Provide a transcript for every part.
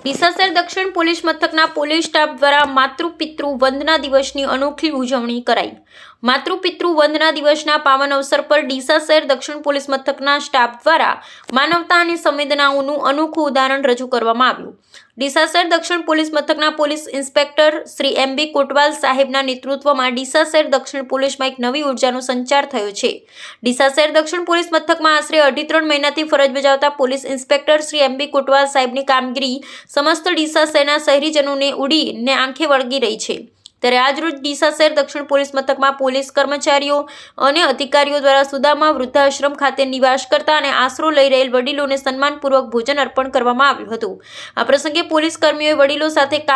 ડીસા શહેર દક્ષિણ પોલીસ મથકના પોલીસ સ્ટાફ દ્વારા માતૃપિતૃ વંદના દિવસની અનોખી ઉજવણી કરાઈ। માતૃપિતૃ વંદના દિવસના પાવન અવસર પર ડીસા શહેર દક્ષિણ પોલીસ મથકના સ્ટાફ દ્વારા માનવતા અને સંવેદનાઓનું અનોખું ઉદાહરણ રજૂ કરવામાં આવ્યું। ડીસા શહેર દક્ષિણ પોલીસ મથકના પોલીસ ઇન્સ્પેક્ટર શ્રી એમ.બી. કોટવાલ સાહેબના નેતૃત્વમાં ડીસા શહેર દક્ષિણ પોલીસમાં એક નવી ઉર્જાનો સંચાર થયો છે। ડીસા શહેર દક્ષિણ પોલીસ મથકમાં આશરે 2.5 મહિનાથી ફરજ બજાવતા પોલીસ ઇન્સ્પેક્ટર શ્રી એમ.બી. કોટવાલ સાહેબની કામગીરી સમસ્ત ડીસા શહેરના શહેરીજનોને ઉડીને આંખે વળગી રહી છે। ત્યારે આજરોજ ડીસા શહેર દક્ષિણ પોલીસ મથકમાં પોલીસ કર્મચારીઓ અને અધિકારીઓ દ્વારા સુદામા વૃદ્ધાશ્રમ ખાતે નિવાસ કરતા અને આશરો લઈ રહેલ વડીલોને સન્માનપૂર્વક ભોજન અર્પણ કરવામાં આવ્યું હતું। આ પ્રસંગે પોલીસ કર્મીઓએ વડીલો સાથે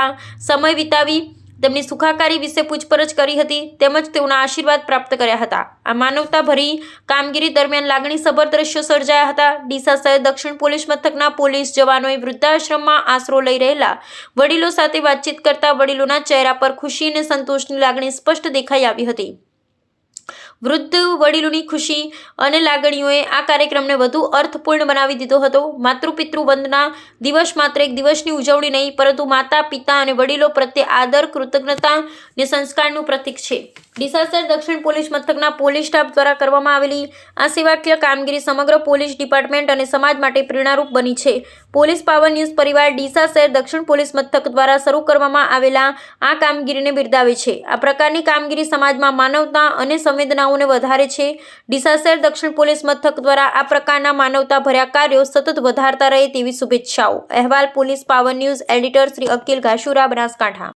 સમય વિતાવી તેમની સુખાકારી વિશે પૂછપરછ કરી હતી તેમજ તેઓના આશીર્વાદ પ્રાપ્ત કર્યા હતા। આ માનવતાભરી કામગીરી દરમિયાન લાગણીસભર દ્રશ્યો સર્જાયા હતા। ડીસા શહેર દક્ષિણ પોલીસ મથકના પોલીસ જવાનોએ વૃદ્ધાશ્રમમાં આશરો લઈ રહેલા વડીલો સાથે વાતચીત કરતા વડીલોના ચહેરા પર ખુશી અને સંતોષની લાગણી સ્પષ્ટ દેખાઈ આવી હતી। વૃદ્ધ વડીલોની ખુશી અને લાગણીઓએ આ કાર્યક્રમને વધુ અર્થપૂર્ણ બનાવી દીધો હતો। માતૃપિતૃ વંદના દિવસ માત્ર એક દિવસની ઉજવણી નહીં પરંતુ માતા પિતા અને વડીલો પ્રત્યે આદર કૃતજ્ઞતા અને સંસ્કારનું પ્રતીક છે। ડીસા શહેર દક્ષિણ પોલીસ મથકના પોલીસ સ્ટાફ દ્વારા કરવામાં આવેલી આ સેવાકીય કામગીરી સમગ્ર પોલીસ ડિપાર્ટમેન્ટ અને સમાજ માટે પ્રેરણારૂપ બની છે। પોલીસ પાવર ન્યૂઝ પરિવાર ડીસા શહેર દક્ષિણ પોલીસ મથક દ્વારા શરૂ કરવામાં આવેલા આ કામગીરીને બિરદાવે છે। આ પ્રકારની કામગીરી સમાજમાં માનવતા અને સંવેદનાઓને વધારે છે। ડીસા શહેર દક્ષિણ પોલીસ મથક દ્વારા આ પ્રકારના માનવતા ભર્યા કાર્યો સતત વધારતા રહે તેવી શુભેચ્છાઓ। અહેવાલ police power news editor Shri Akil Ghasura, Banaskantha.